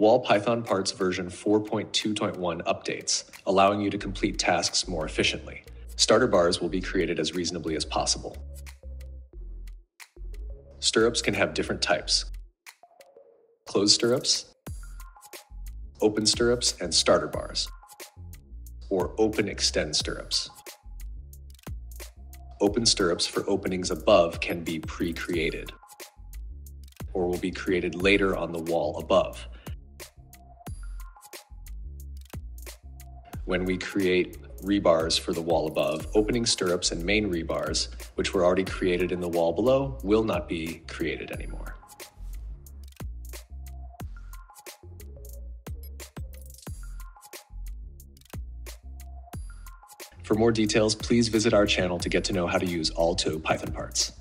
Wall Python Parts version 4.2.1 updates, allowing you to complete tasks more efficiently. Starter bars will be created as reasonably as possible. Stirrups can have different types: closed stirrups, open stirrups, and starter bars, or open extend stirrups. Open stirrups for openings above can be pre-created, or will be created later on the wall above. When we create rebars for the wall above, opening stirrups and main rebars, which were already created in the wall below, will not be created anymore. For more details, please visit our channel to get to know how to use ALLTO Python parts.